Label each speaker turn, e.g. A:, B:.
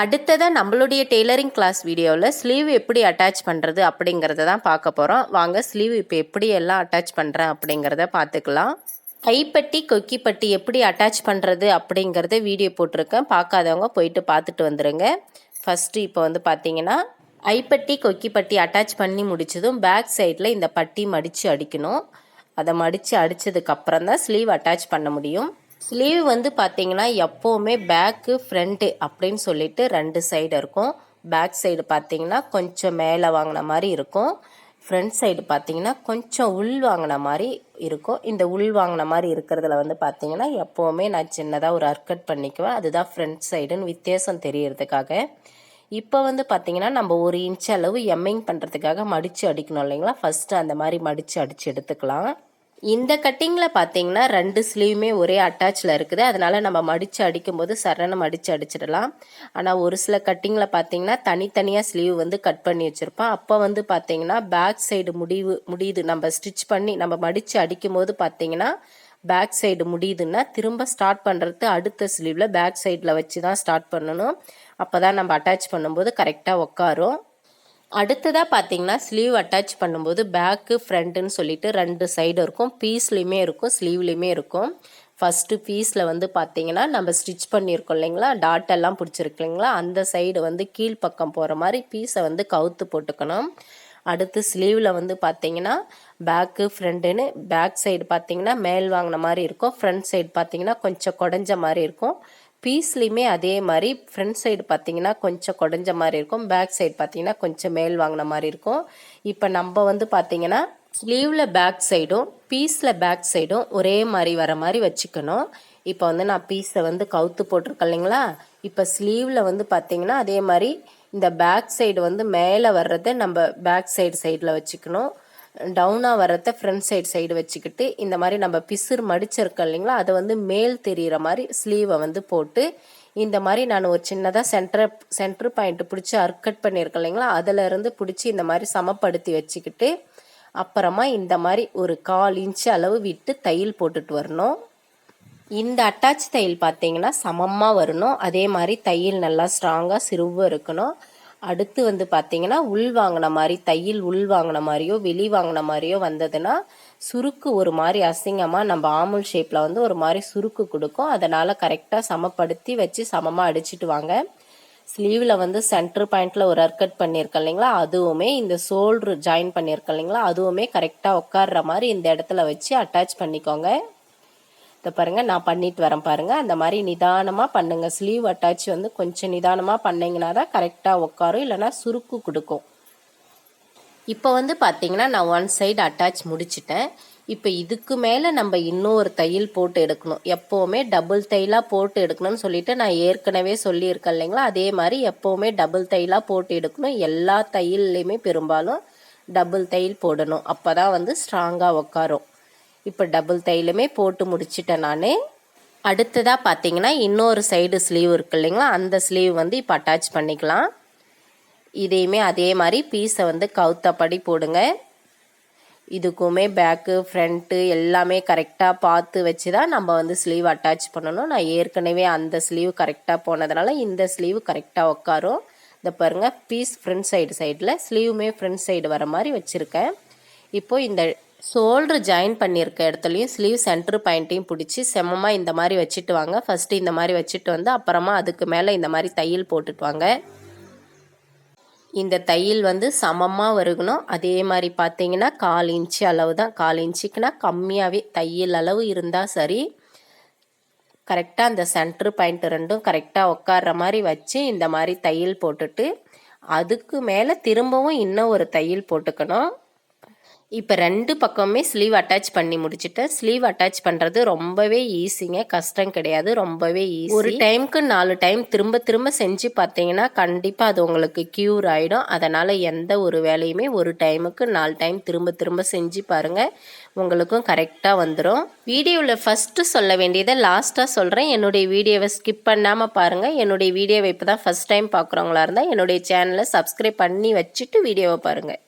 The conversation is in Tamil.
A: அடுத்ததாக நம்மளுடைய டெய்லரிங் கிளாஸ் வீடியோவில் ஸ்லீவ் எப்படி அட்டாச் பண்ணுறது அப்படிங்கிறத தான் பார்க்க போகிறோம். வாங்க ஸ்லீவ் இப்போ எப்படி எல்லாம் அட்டாச் பண்ணுறேன் அப்படிங்கிறத பார்த்துக்கலாம். கைப்பட்டி கொக்கிப்பட்டி எப்படி அட்டாச் பண்ணுறது அப்படிங்கிறத வீடியோ போட்டிருக்கேன். பார்க்காதவங்க போயிட்டு பார்த்துட்டு வந்துடுங்க. ஃபஸ்ட்டு இப்போ வந்து பார்த்தீங்கன்னா ஐப்பட்டி கொக்கிப்பட்டி அட்டாச் பண்ணி முடிச்சதும் பேக் சைடில் இந்த பட்டி மடித்து அடிக்கணும். அதை மடித்து அடித்ததுக்கப்புறம் தான் ஸ்லீவ் அட்டாச் பண்ண முடியும். ஸ்லீவ் வந்து பார்த்திங்கன்னா எப்போவுமே பேக்கு ஃப்ரண்ட்டு அப்படின்னு சொல்லிட்டு 2 சைடு இருக்கும். பேக் சைடு பார்த்திங்கன்னா கொஞ்சம் மேலே வாங்கின மாதிரி இருக்கும். ஃப்ரண்ட் சைடு பார்த்திங்கன்னா கொஞ்சம் உள் வாங்கின மாதிரி இருக்கும். இந்த உள் வாங்கின மாதிரி இருக்கிறதுல வந்து பார்த்திங்கன்னா எப்போவுமே நான் சின்னதாக ஒரு அர்க்கட் பண்ணிக்குவேன். அதுதான் ஃப்ரண்ட் சைடுன்னு வித்தியாசம் தெரியறதுக்காக. இப்போ வந்து பார்த்திங்கன்னா நம்ம 1 இன்ச் அளவு எம்மிங் பண்ணுறதுக்காக மடித்து அடிக்கணும் இல்லைங்களா. ஃபஸ்ட்டு அந்த மாதிரி மடித்து அடித்து எடுத்துக்கலாம். இந்த கட்டிங்கில் பார்த்தீங்கன்னா 2 ஸ்லீவுமே ஒரே அட்டாச்சில் இருக்குது. அதனால் நம்ம மடித்து அடிக்கும்போது சரணை மடித்து அடிச்சிடலாம். ஆனால் ஒரு சில கட்டிங்கில் பார்த்தீங்கன்னா தனித்தனியாக ஸ்லீவ் வந்து கட் பண்ணி வச்சுருப்போம். அப்போ வந்து பார்த்தீங்கன்னா பேக் சைடு முடியுது நம்ம ஸ்டிச் பண்ணி நம்ம மடித்து அடிக்கும்போது பார்த்தீங்கன்னா பேக் சைடு முடியுதுன்னா திரும்ப ஸ்டார்ட் பண்ணுறது அடுத்த ஸ்லீவில் பேக் சைடில் வச்சு தான் ஸ்டார்ட் பண்ணணும். அப்போ தான் நம்ம அட்டாச் பண்ணும்போது கரெக்டாக உட்காரும். அடுத்ததாக பார்த்தீங்கன்னா ஸ்லீவ் அட்டாச் பண்ணும்போது பேக்கு ஃப்ரண்ட்டுன்னு சொல்லிட்டு 2 சைடு இருக்கும். பீஸ்லேயுமே இருக்கும், ஸ்லீவ்லேயுமே இருக்கும். ஃபஸ்ட்டு பீஸில் வந்து பார்த்தீங்கன்னா நம்ம ஸ்டிச் பண்ணியிருக்கோம் இல்லைங்களா, டாட் எல்லாம் பிடிச்சிருக்கு இல்லைங்களா, அந்த சைடு வந்து கீழ்ப்பக்கம் போகிற மாதிரி பீஸை வந்து கவுத்து போட்டுக்கணும். அடுத்து ஸ்லீவில் வந்து பார்த்தீங்கன்னா பேக்கு ஃப்ரண்ட்டுன்னு பேக் சைடு பார்த்தீங்கன்னா மேல் வாங்கின மாதிரி இருக்கும். ஃப்ரண்ட் சைடு பார்த்தீங்கன்னா கொஞ்சம் குடஞ்ச மாதிரி இருக்கும். பீஸ்லேயுமே அதே மாதிரி ஃப்ரண்ட் சைடு பார்த்தீங்கன்னா கொஞ்சம் குடஞ்ச மாதிரி இருக்கும். பேக் சைடு பார்த்தீங்கன்னா கொஞ்சம் மேல் வாங்கின மாதிரி இருக்கும். இப்போ நம்ம வந்து பார்த்தீங்கன்னா ஸ்லீவில் பேக் சைடும் பீஸில் பேக் சைடும் ஒரே மாதிரி வர மாதிரி வச்சுக்கணும். இப்போ வந்து நான் பீஸை வந்து கவுத்து போட்டிருக்கேன் இல்லைங்களா. இப்போ ஸ்லீவில் வந்து பார்த்தீங்கன்னா அதே மாதிரி இந்த பேக் சைடு வந்து மேலே வர்றதை நம்ம பேக் சைடில் வச்சுக்கணும். டவுனாக வர்றத ஃப்ரண்ட் சைடு வச்சுக்கிட்டு இந்த மாதிரி நம்ம பிசுறு மடிச்சிருக்கோம் இல்லைங்களா, அதை வந்து மேல் தெரிகிற மாதிரி ஸ்லீவை வந்து போட்டு இந்த மாதிரி நான் ஒரு சின்னதாக சென்டர் பாயிண்ட் பிடிச்சி அர்க்கட் பண்ணியிருக்கேன் இல்லைங்களா, அதிலேருந்து பிடிச்சி இந்த மாதிரி சமப்படுத்தி வச்சுக்கிட்டு அப்புறமா இந்த மாதிரி ஒரு 1/4 இன்ச்சு அளவு விட்டு தையல் போட்டுட்டு வரணும். இந்த அட்டாச் தையல் பார்த்தீங்கன்னா சமமாக வரணும். அதே மாதிரி தையல் நல்லா ஸ்ட்ராங்காக சிறுவாக இருக்கணும். அடுத்து வந்து பார்த்தீங்கன்னா உள் வாங்கின மாதிரி தையல் உள் வாங்கின மாதிரியோ வெளி வாங்கின மாதிரியோ வந்ததுன்னா சுருக்கு ஒரு மாதிரி அசிங்கமாக நம்ம ஆமுல் ஷேப்பில் வந்து ஒரு மாதிரி சுருக்கு கொடுக்கும். அதனால் கரெக்டாக சமப்படுத்தி வச்சு சமமாக அடிச்சுட்டு வாங்க. ஸ்லீவில் வந்து சென்டர் பாயிண்டில் ஒரு அர்க்கட் பண்ணியிருக்கேன் இல்லைங்களா, அதுவுமே இந்த ஷோல்ட்ரு ஜாயின் பண்ணியிருக்கேன் இல்லைங்களா, அதுவுமே கரெக்டாக உட்கார்ற மாதிரி இந்த இடத்துல வச்சு அட்டாச் பண்ணிக்கோங்க. இதை பாருங்கள், நான் பண்ணிட்டு வரேன் பாருங்கள். அந்த மாதிரி நிதானமாக பண்ணுங்கள். ஸ்லீவ் அட்டாச் வந்து கொஞ்சம் நிதானமாக பண்ணிங்கன்னா தான் கரெக்டாக உட்காரும், இல்லைனா சுருக்கு கொடுக்கும். இப்போ வந்து பார்த்தீங்கன்னா நான் 1 சைடு அட்டாச் முடிச்சிட்டேன். இப்போ இதுக்கு மேலே நம்ம இன்னொரு தையல் போட்டு எடுக்கணும். எப்போவுமே டபுள் தையலாக போட்டு எடுக்கணும்னு சொல்லிட்டு நான் ஏற்கனவே சொல்லியிருக்கேன் இல்லைங்களா, அதே மாதிரி எப்போவுமே டபுள் தையலாக போட்டு எடுக்கணும். எல்லா தையல்லையுமே பெரும்பாலும் டபுள் தையல் போடணும். அப்போ தான் வந்து ஸ்ட்ராங்காக உட்காரும். இப்போ டபுள் தையலுமே போட்டு முடிச்சிட்டேன் நான். அடுத்ததாக பார்த்தீங்கன்னா இன்னொரு சைடு ஸ்லீவ் இருக்கு இல்லைங்களா, அந்த ஸ்லீவ் வந்து இப்போ அட்டாச் பண்ணிக்கலாம். இதையுமே அதே மாதிரி பீஸை வந்து கவுத்தப்படி போடுங்க. இதுக்குமே பேக்கு ஃப்ரண்ட்டு எல்லாமே கரெக்டாக பார்த்து வச்சு தான் நம்ம வந்து ஸ்லீவ் அட்டாச் பண்ணணும். நான் ஏற்கனவே அந்த ஸ்லீவ் கரெக்டாக போனதுனால இந்த ஸ்லீவ் கரெக்டாக உட்காரும். இந்த பாருங்கள், பீஸ் ஃப்ரண்ட் சைடில் ஸ்லீவுமே ஃப்ரண்ட் சைடு வர மாதிரி வச்சுருக்கேன். இப்போது இந்த ஷோல்டர் ஜாயின் பண்ணியிருக்க இடத்துலையும் ஸ்லீவ் சென்டர் பாயிண்ட்டையும் பிடிச்சி செமமாக இந்த மாதிரி வச்சுட்டு வாங்க. ஃபஸ்ட்டு இந்த மாதிரி வச்சுட்டு வந்து அப்புறமா அதுக்கு மேலே இந்த மாதிரி தையல் போட்டுட்டு வாங்க. இந்த தையல் வந்து சமமாக வருகணும். அதே மாதிரி பார்த்தீங்கன்னா 1/4 இன்ச்சு அளவு தான். 1/4 இன்ச்சுக்குனா கம்மியாகவே தையல் அளவு இருந்தால் சரி. கரெக்டாக அந்த சென்டர் பாயிண்ட் 2ம் கரெக்டாக உட்கார்ற மாதிரி வச்சு இந்த மாதிரி தையல் போட்டுட்டு அதுக்கு மேலே திரும்பவும் இன்னும் ஒரு தையல் போட்டுக்கணும். இப்போ 2 பக்கமே ஸ்லீவ் அட்டாச் பண்ணி முடிச்சுட்டேன். ஸ்லீவ் அட்டாச் பண்ணுறது ரொம்பவே ஈஸிங்க, கஷ்டம் கிடையாது, ரொம்பவே ஈஸி. ஒரு டைமுக்கு 4 டைம் திரும்ப திரும்ப செஞ்சு பார்த்தீங்கன்னா கண்டிப்பாக அது உங்களுக்கு க்யூர் ஆகிடும். அதனால் எந்த ஒரு வேலையுமே ஒரு டைமுக்கு 4 டைம் திரும்ப திரும்ப செஞ்சு பாருங்கள், உங்களுக்கும் கரெக்டாக வந்துடும். வீடியோவில் ஃபஸ்ட்டு சொல்ல வேண்டியதை லாஸ்ட்டாக சொல்கிறேன். என்னுடைய வீடியோவை ஸ்கிப் பண்ணாமல் பாருங்கள். என்னுடைய வீடியோவை இப்போ தான் ஃபஸ்ட் டைம் பார்க்குறவங்களா இருந்தால் என்னுடைய சேனலை சப்ஸ்கிரைப் பண்ணி வச்சுட்டு வீடியோவை பாருங்கள்.